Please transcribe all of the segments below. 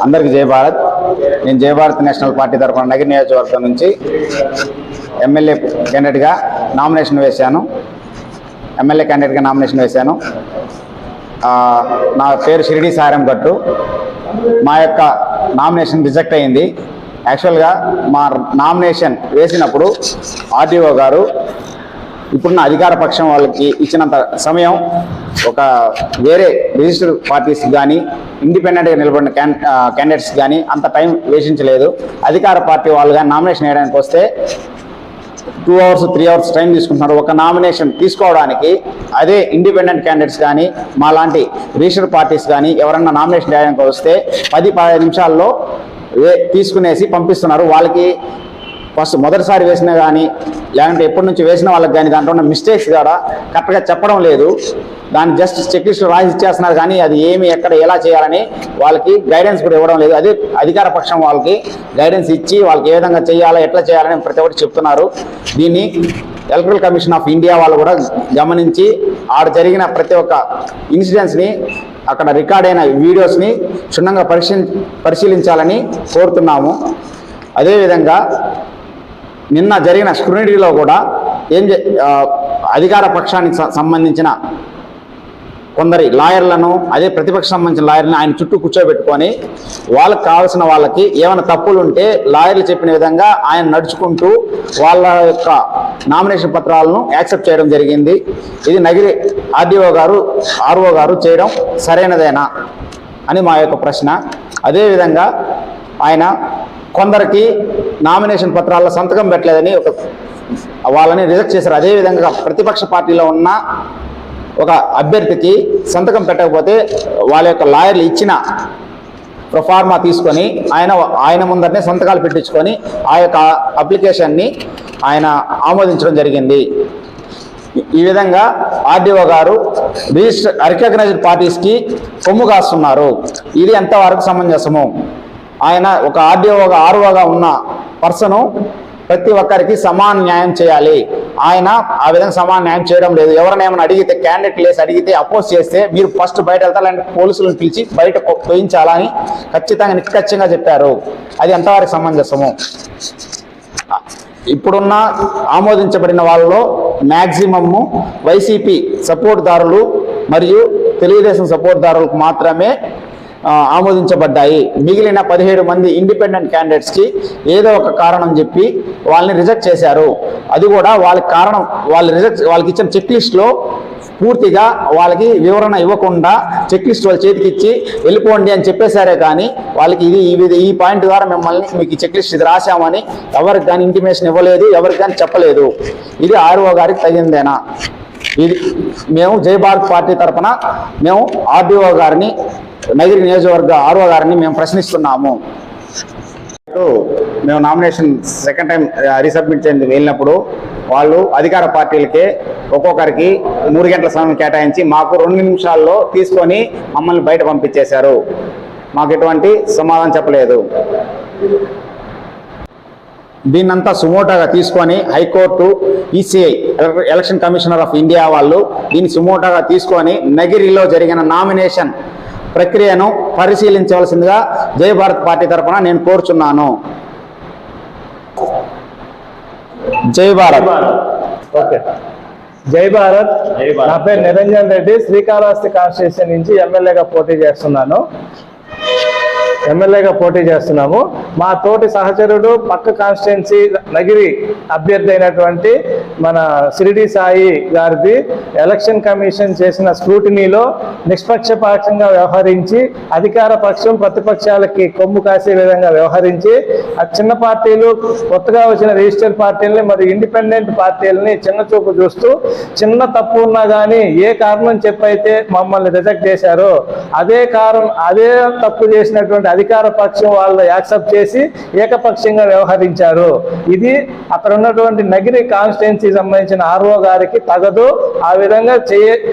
అందరికీ జై భారత్. నేను జై భారత్ నేషనల్ పార్టీ తరఫున నగిరి నియోజకవర్గం నుంచి ఎమ్మెల్యే క్యాండిడేట్గా నామినేషన్ వేశాను. నా పేరు షిరిడి సారం గట్టు. మా యొక్క నామినేషన్ రిజెక్ట్ అయింది. యాక్చువల్గా మా నామినేషన్ వేసినప్పుడు ఆర్డీఓ గారు ఇప్పుడున్న అధికార పక్షం వాళ్ళకి ఇచ్చినంత సమయం ఒక వేరే రిజిస్టర్డ్ పార్టీస్ కానీ ఇండిపెండెంట్గా నిలబడిన క్యాండిడేట్స్ కానీ అంత టైం వేషించలేదు. అధికార పార్టీ వాళ్ళు కానీ నామినేషన్ వేయడానికి వస్తే 2 hours 3 hours టైం తీసుకుంటున్నారు ఒక నామినేషన్ తీసుకోవడానికి. అదే ఇండిపెండెంట్ క్యాండిడేట్స్ కానీ మా లాంటి రిజిస్టర్డ్ పార్టీస్ కానీ ఎవరన్నా నామినేషన్ వేయడానికి వస్తే 10-15 నిమిషాల్లో తీసుకునేసి పంపిస్తున్నారు. వాళ్ళకి ఫస్ట్ మొదటిసారి వేసినా కానీ లేదంటే ఎప్పటి నుంచి వేసిన వాళ్ళకి కానీ దాంట్లో ఉన్న మిస్టేక్స్ కూడా కరెక్ట్గా చెప్పడం లేదు. దాన్ని జస్ట్ చెక్ లిస్టులు రాసి ఇచ్చేస్తున్నారు కానీ అది ఏమి ఎక్కడ ఎలా చేయాలని వాళ్ళకి గైడెన్స్ కూడా ఇవ్వడం లేదు. అదే అధికార పక్షం వాళ్ళకి గైడెన్స్ ఇచ్చి వాళ్ళకి ఏ విధంగా చేయాలా ఎట్లా చేయాలని ప్రతి ఒక్కటి చెప్తున్నారు. దీన్ని ఎలక్ట్రల్ కమిషన్ ఆఫ్ ఇండియా వాళ్ళు కూడా గమనించి ఆడ జరిగిన ప్రతి ఒక్క ఇన్సిడెంట్స్ని అక్కడ రికార్డ్ అయిన వీడియోస్ని క్షుణ్ణంగా పరిశీలించాలని కోరుతున్నాము. అదేవిధంగా నిన్న జరిగిన స్క్రూటినీలో కూడా అధికార పక్షానికి సంబంధించిన కొందరి లాయర్లను అదే ప్రతిపక్ష సంబంధించిన లాయర్లను ఆయన చుట్టూ కూర్చోబెట్టుకొని వాళ్ళకి కావాల్సిన వాళ్ళకి ఏమైనా తప్పులు ఉంటే లాయర్లు చెప్పిన విధంగా ఆయన నడుచుకుంటూ వాళ్ళ యొక్క నామినేషన్ పత్రాలను యాక్సెప్ట్ చేయడం జరిగింది. ఇది నగిరి ఆర్ఓ గారు చేయడం సరైనదేనా అని మా యొక్క ప్రశ్న. అదేవిధంగా ఆయన కొందరికి నామినేషన్ పత్రాల్లో సంతకం పెట్టలేదని వాళ్ళని రిజెక్ట్ చేశారు. అదేవిధంగా ప్రతిపక్ష పార్టీలో ఉన్న ఒక అభ్యర్థికి సంతకం పెట్టకపోతే వాళ్ళ యొక్క లాయర్లు ఇచ్చిన ప్రొఫార్మా తీసుకొని ఆయన ముందరనే సంతకాలు పెట్టించుకొని ఆ యొక్క అప్లికేషన్ని ఆయన ఆమోదించడం జరిగింది. ఈ విధంగా ఆర్డీఓ గారు రికగ్నైజ్డ్ పార్టీస్కి కొమ్ము కాస్తున్నారు. ఇది ఎంతవరకు సమంజసము? ఆయన ఒక ఆర్ఓగా ఉన్న పర్సను ప్రతి ఒక్కరికి సమాన న్యాయం చేయాలి. ఆయన ఆ విధంగా సమాన న్యాయం చేయడం లేదు. ఎవరైనా ఏమైనా అడిగితే క్యాండిడేట్ లేసి అడిగితే అపోజ్ చేస్తే మీరు ఫస్ట్ బయట వెళ్తారు, లేదంటే పోలీసులను పిలిచి బయట తోయించాలని ఖచ్చితంగా నిక్కచ్చిగా చెప్పారు. అది ఎంతవరకు సమంజసము? ఇప్పుడున్న ఆమోదించబడిన వాళ్ళలో మ్యాక్సిమము వైసీపీ సపోర్ట్దారులు మరియు తెలుగుదేశం సపోర్ట్దారులకు మాత్రమే ఆమోదించబడ్డాయి. మిగిలిన 17 మంది ఇండిపెండెంట్ క్యాండిడేట్స్కి ఏదో ఒక కారణం చెప్పి వాళ్ళని రిజెక్ట్ చేశారు. అది కూడా వాళ్ళకి కారణం వాళ్ళకి ఇచ్చిన చెక్ లిస్ట్లో పూర్తిగా వాళ్ళకి వివరణ ఇవ్వకుండా చెక్ లిస్ట్ వాళ్ళ చేతికి ఇచ్చి వెళ్ళిపోండి అని చెప్పేశారే కానీ వాళ్ళకి ఈ పాయింట్ ద్వారా మీకు చెక్ లిస్ట్ ఇది రాశామని ఎవరికి కానీ ఇంటిమేషన్ ఇవ్వలేదు, ఎవరికి కానీ చెప్పలేదు. ఇది ఆర్ఓ గారికి తగిందేనా? ఇది మేము జై భారత్ పార్టీ తరఫున మేము ఆర్డీఓ గారిని నగిరి నియోజకవర్గ ఆర్ఓ గారిని మేము ప్రశ్నిస్తున్నాము. మేము నామినేషన్ సెకండ్ టైం రీసబ్మిట్ చేసి వెళ్ళినప్పుడు వాళ్ళు అధికార పార్టీలకే ఒక్కొక్కరికి 3 గంటల సమయం కేటాయించి మాకు 2 నిమిషాల్లో తీసుకొని మమ్మల్ని బయట పంపించేశారు. మాకు ఎటువంటి సమాధానం చెప్పలేదు. దీన్నంతా సుమోటోగా తీసుకొని high court, ECI election commissioner of India వాళ్ళు దీన్ని సుమోటోగా తీసుకొని నగిరిలో జరిగిన నామినేషన్ ప్రక్రియను పరిశీలించవలసిందిగా జై భారత్ పార్టీ తరఫున నేను కోరుచున్నాను. జై భారత్. ఓకే, జై భారత్. నా పేరు నిరంజన్ రెడ్డి, శ్రీకాళహస్తి కాన్స్టిట్యూన్సీ నుంచి ఎమ్మెల్యేగా పోటీ చేస్తున్నాము. మా తోటి సహచరుడు పక్క కాన్స్టిట్యున్సీ నగిరి అభ్యర్థి అయినటువంటి మన షిరిడి సాయి గారిది ఎలక్షన్ కమిషన్ చేసిన స్క్రూటినీలో నిష్పక్షపాతంగా వ్యవహరించి అధికార పక్షం ప్రతిపక్షాలకి కొమ్ము కాసే విధంగా వ్యవహరించి చిన్న పార్టీలు, కొత్తగా వచ్చిన రిజిస్టర్డ్ పార్టీలని మరియు ఇండిపెండెంట్ పార్టీలని చిన్న చూపు చూస్తూ చిన్న తప్పు ఉన్నా కానీ ఏ కారణం చెప్పైతే మమ్మల్ని రిజెక్ట్ చేశారో అదే తప్పు చేసినటువంటి అధికార పక్షం వాళ్ళు యాక్సెప్ట్ చేసి ఏకపక్షంగా వ్యవహరించారు. ఇది అక్కడ ఉన్నటువంటి నగిరి కాన్స్టిట్యున్సీ సంబంధించిన ఆర్ఓ గారికి తగదు. ఆ విధంగా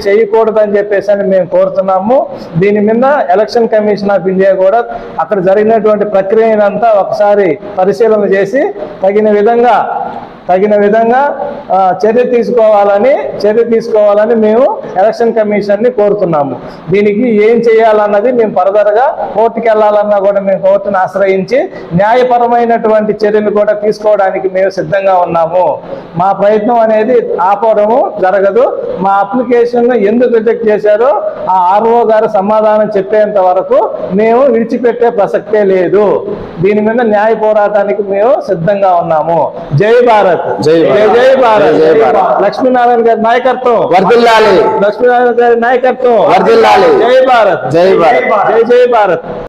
చేయకూడదని చెప్పేసి మేము కోరుతున్నాము. దీని మీద ఎలక్షన్ కమిషన్ ఆఫ్ ఇండియా కూడా అక్కడ జరిగినటువంటి ప్రక్రియనంతా ఒకసారి పరిశీలన చేసి తగిన విధంగా తగిన విధంగా చర్య తీసుకోవాలని మేము ఎలక్షన్ కమిషన్ ని కోరుతున్నాము. దీనికి ఏం చేయాలన్నది మేము ఫర్దర్గా కోర్టుకి వెళ్ళాలన్నా కూడా మేము కోర్టును ఆశ్రయించి న్యాయపరమైనటువంటి చర్యలు కూడా తీసుకోవడానికి మేము సిద్ధంగా ఉన్నాము. మా ప్రయత్నం అనేది ఆపడము జరగదు. మా అప్లికేషన్ ఎందుకు రిజెక్ట్ చేశారో ఆ ఆర్ఓ గారు సమాధానం చెప్పేంత వరకు మేము విడిచిపెట్టే ప్రసక్తే లేదు. దీని మీద న్యాయ పోరాటానికి మేము సిద్ధంగా ఉన్నాము. జై భారత్, జై జై భారత్, లక్ష్మీనారాయణ గారి నాయకత్వం వర్ధిల్లాలి, లక్ష్మీనారాయణ గారి నాయకత్వం వర్ధిల్లాలి. జై భారత్, జై భారత్, జై జై భారత్.